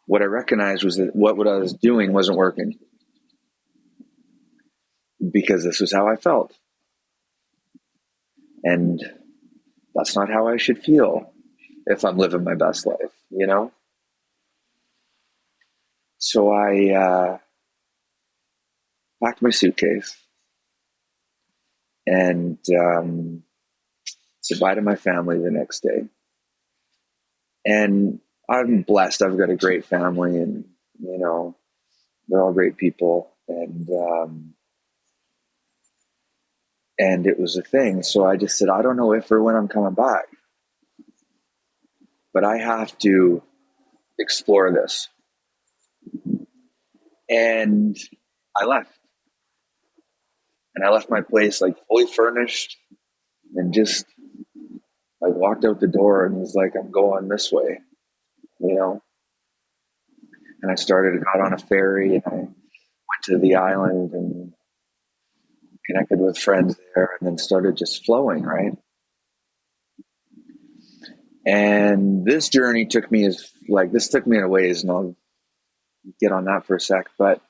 what I recognized was that what I was doing wasn't working, because this was how I felt. And that's not how I should feel if I'm living my best life, you know? So I packed my suitcase and said bye to my family the next day. And I'm blessed. I've got a great family, and, you know, they're all great people. And it was a thing. So I just said, I don't know if or when I'm coming back, but I have to explore this. And I left. And I left my place like fully furnished, and just like walked out the door and was like, I'm going this way, you know? And I got on a ferry, and I went to the island and connected with friends there, and then started just flowing, right? And this journey took me in a ways, and I'll get on that for a sec. But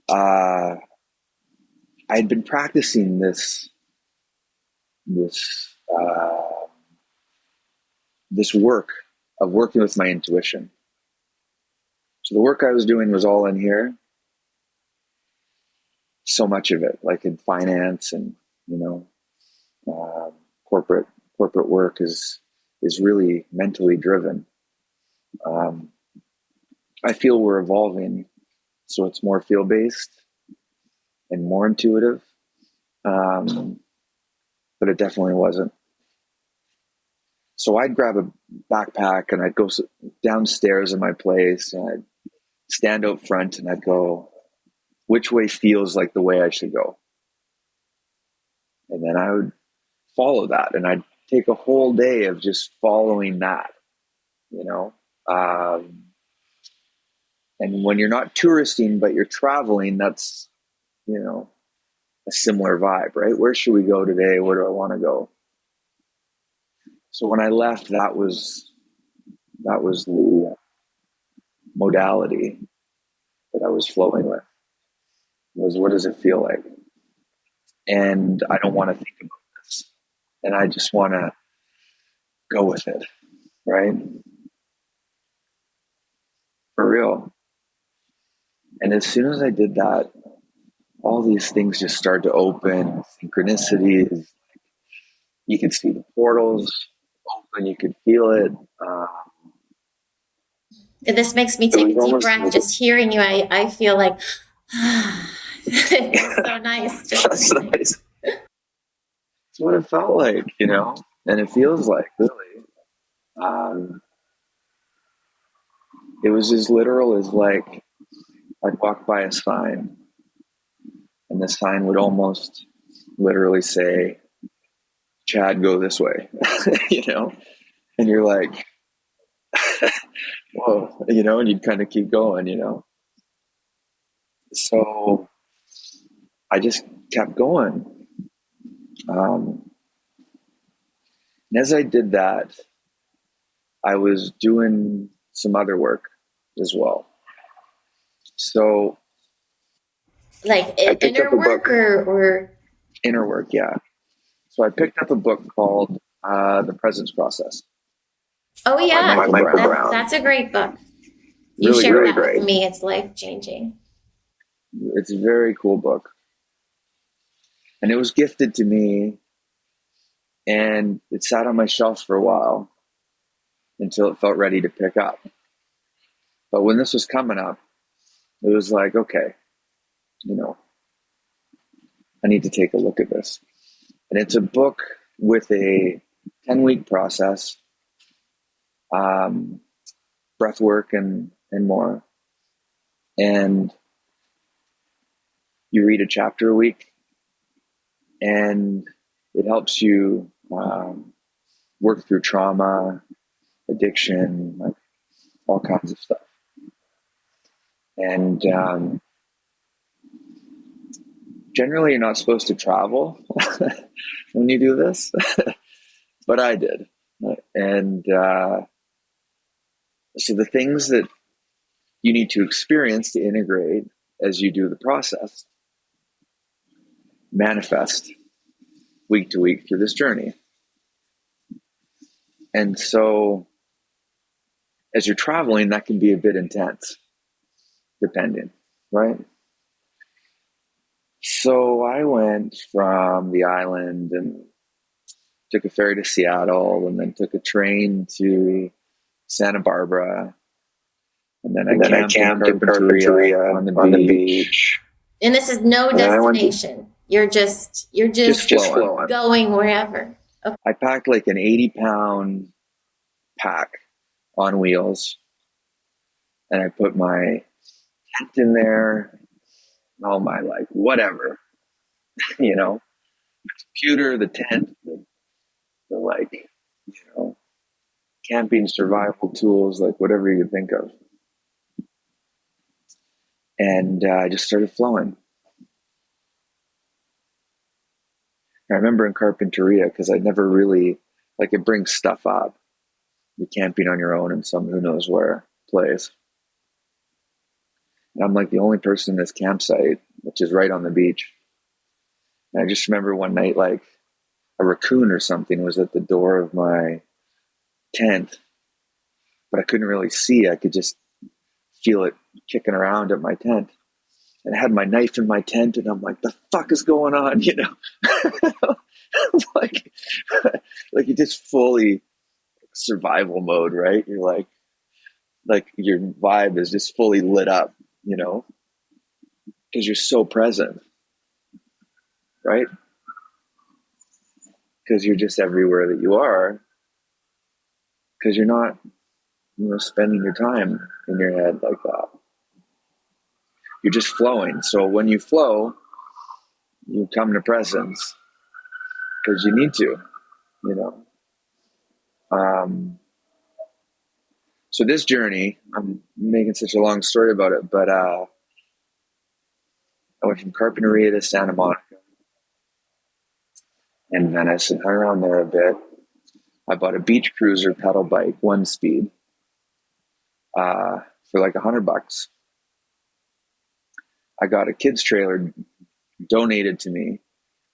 I had been practicing this work of working with my intuition. So the work I was doing was all in here. So much of it, like in finance and, you know, corporate work is really mentally driven. I feel we're evolving, so it's more feel based and more intuitive, but it definitely wasn't. So I'd grab a backpack and I'd go downstairs in my place, and I'd stand out front and I'd go, which way feels like the way I should go? And then I would follow that, and I'd take a whole day of just following that, you know? And when you're not touristing, but you're traveling, that's, you know, a similar vibe, right? Where should we go today? Where do I want to go? So when I left, that was the modality that I was flowing with, was, what does it feel like? And I don't want to think about this. And I just want to go with it, right? For real. And as soon as I did that, all these things just started to open, synchronicities. You could see the portals open, you could feel it. This makes me take a deep breath. Just hearing you, I feel like, it's so nice. That's nice. It's what it felt like, you know, and it feels like, really. It was as literal as, like, I'd walk by a sign, and the sign would almost literally say, Chad, go this way, you know? And you're like, whoa, you know, and you'd kind of keep going, you know? So I just kept going. And as I did that, I was doing some other work as well. So, like inner work or inner work, yeah. So I picked up a book called The Presence Process. Oh yeah, by Michael Brown. That's a great book. You really, shared that great with me. It's life changing. It's a very cool book, and it was gifted to me, and it sat on my shelf for a while until it felt ready to pick up. But when this was coming up, it was like, okay, you know, I need to take a look at this. And it's a book with a 10-week process, breath work and more. And you read a chapter a week, and it helps you work through trauma, addiction, like all kinds of stuff. And generally, you're not supposed to travel when you do this, but I did. And so the things that you need to experience to integrate as you do the process, manifest week to week through this journey. And so as you're traveling, that can be a bit intense, depending, right? So I went from the island and took a ferry to Seattle, and then took a train to Santa Barbara. And then I camped in Carpinteria on the beach. And this is no destination. You're just flowing. Going wherever. Okay. I packed like an 80-pound pack on wheels, and I put my tent in there, all my like whatever, you know, the computer, the tent, the like, you know, camping survival tools, like whatever you could think of. And I just started flowing. I remember in Carpinteria, because I never really, like, it brings stuff up. You're camping on your own in some who knows where place. And I'm like the only person in this campsite, which is right on the beach. And I just remember one night, like, a raccoon or something was at the door of my tent, but I couldn't really see. I could just feel it kicking around at my tent. And I had my knife in my tent, and I'm like, the fuck is going on, you know? like you just fully survival mode, right? You're like your vibe is just fully lit up, you know, because you're so present, right? Because you're just everywhere that you are, because you're not, you know, spending your time in your head like that. You're just flowing. So when you flow, you come to presence because you need to, you know. So this journey, I'm making such a long story about it, but I went from Carpinteria to Santa Monica and Venice, and hung around there a bit. I bought a beach cruiser pedal bike, 1-speed, for like $100. I got a kid's trailer donated to me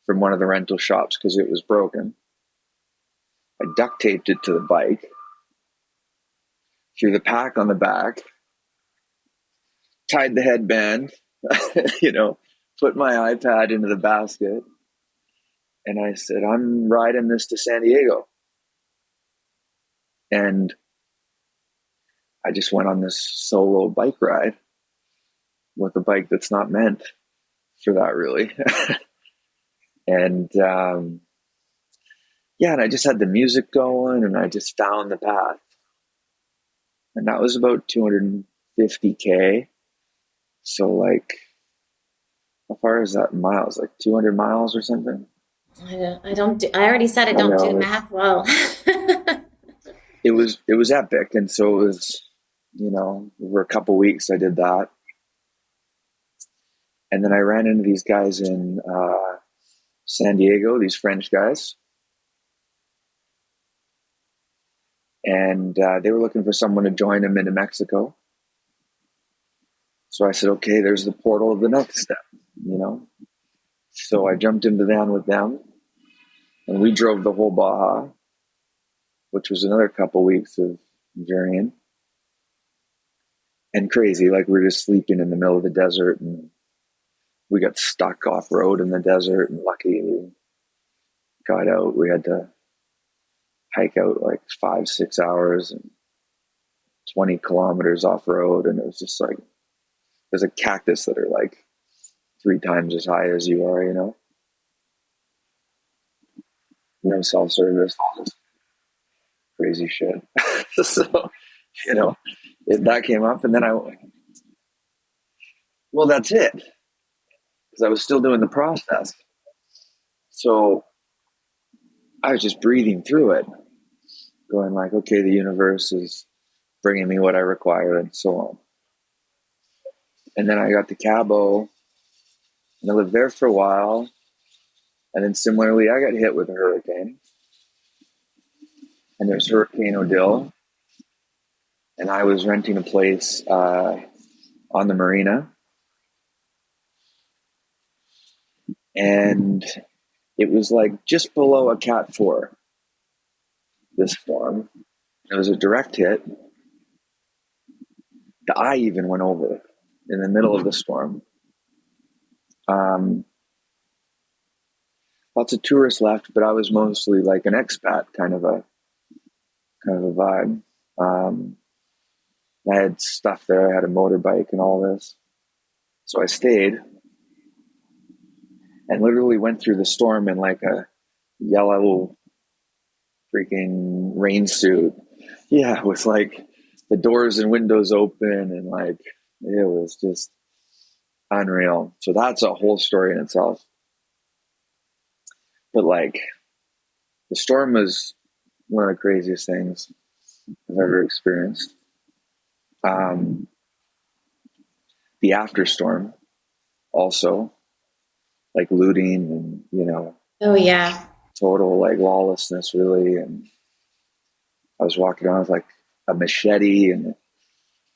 from one of the rental shops because it was broken. I duct taped it to the bike, threw the pack on the back, tied the headband, you know, put my iPad into the basket, and I said, I'm riding this to San Diego. And I just went on this solo bike ride with a bike that's not meant for that, really. And yeah, and I just had the music going, and I just found the path. And that was about 250K. So like, how far is that in miles? Like 200 miles or something? I already said I don't do math well. It was epic. And so it was, you know, over a couple weeks I did that. And then I ran into these guys in San Diego, these French guys. And they were looking for someone to join them into Mexico. So I said, okay, there's the portal of the next step, you know? So I jumped into the van with them, and we drove the whole Baja, which was another couple weeks of journeying. And crazy, like we were just sleeping in the middle of the desert, and we got stuck off road in the desert, and lucky we got out. We had to hike out like 5-6 hours and 20 kilometers off road, and it was just like, there's a cactus that are like 3 times as high as you are, you know. No self-service, crazy shit. So, you know, that came up, and then I went, well, that's it, because I was still doing the process. So I was just breathing through it, going like, okay, the universe is bringing me what I require, and so on. And then I got to Cabo, and I lived there for a while. And then similarly, I got hit with a hurricane. And there's Hurricane Odile. And I was renting a place on the marina, and it was like just below a Cat 4, this storm. It was a direct hit. The eye even went over in the middle of the storm. Lots of tourists left, but I was mostly like an expat kind of a vibe. I had stuff there. I had a motorbike and all this. So I stayed and literally went through the storm in like a yellow freaking rain suit. Yeah, with like the doors and windows open, and like it was just unreal. So that's a whole story in itself. But like the storm was one of the craziest things I've ever experienced. The after storm also, like looting and Oh yeah. total like lawlessness really. And I was walking around with like a machete and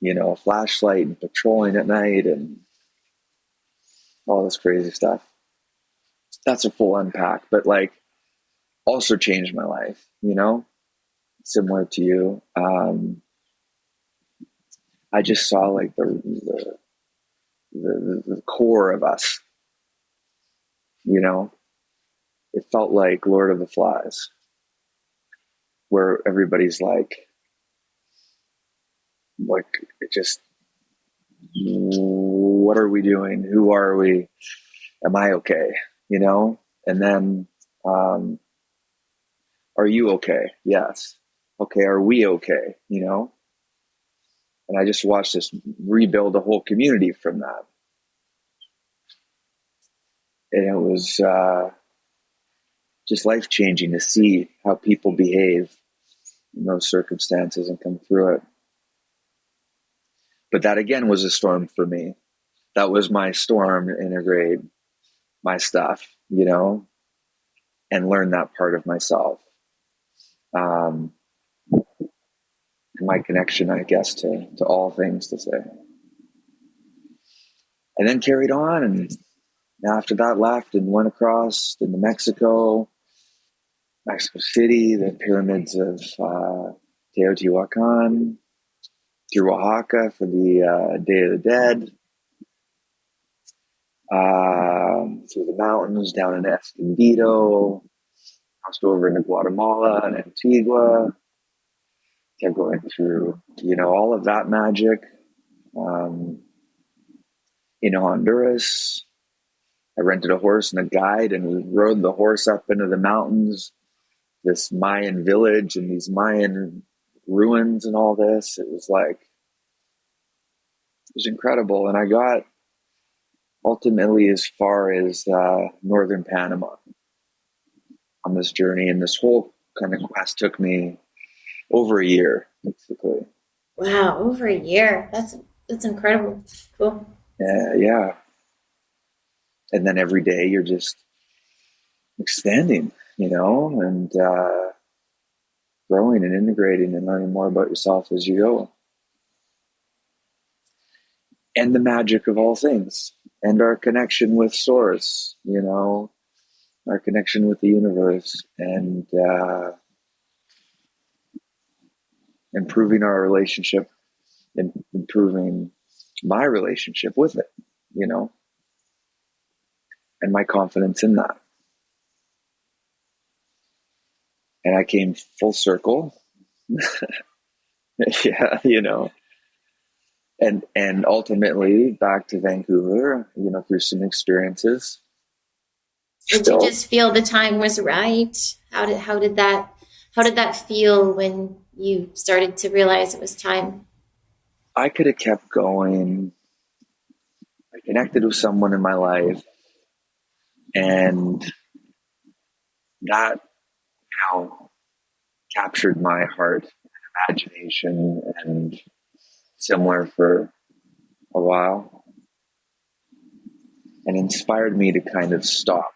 a flashlight and patrolling at night and all this crazy stuff. That's a full unpack, but like also changed my life, similar to you. I just saw like the core of us, it felt like Lord of the Flies, where everybody's like it just, what are we doing? Who are we? Am I okay? And then, are you okay? Yes. Okay. Are we okay? And I just watched this rebuild a whole community from that. And it was just life-changing to see how people behave in those circumstances and come through it. But that again was a storm for me. That was my storm to integrate my stuff, and learn that part of myself. My connection, I guess, to all things to say. And then carried on, and after that left and went across into Mexico City, the pyramids of Teotihuacan, through Oaxaca for the Day of the Dead, through the mountains down in Escondido, crossed over into Guatemala and Antigua, kept going through, all of that magic. In Honduras, I rented a horse and a guide, and we rode the horse up into the mountains, this Mayan village and these Mayan ruins and all this. It was incredible. And I got ultimately as far as northern Panama on this journey. And this whole kind of quest took me over a year, basically. Wow, over a year. That's incredible. Cool. Yeah. And then every day you're just expanding, and growing and integrating and learning more about yourself as you go. And the magic of all things, and our connection with Source, our connection with the universe, and improving our relationship, and improving my relationship with it, and my confidence in that. And I came full circle. Yeah, and ultimately back to Vancouver, through some experiences. Did you just feel the time was right? How did that feel when you started to realize it was time? I could have kept going. I connected with someone in my life, and that, captured my heart and imagination, and similar for a while, and inspired me to kind of stop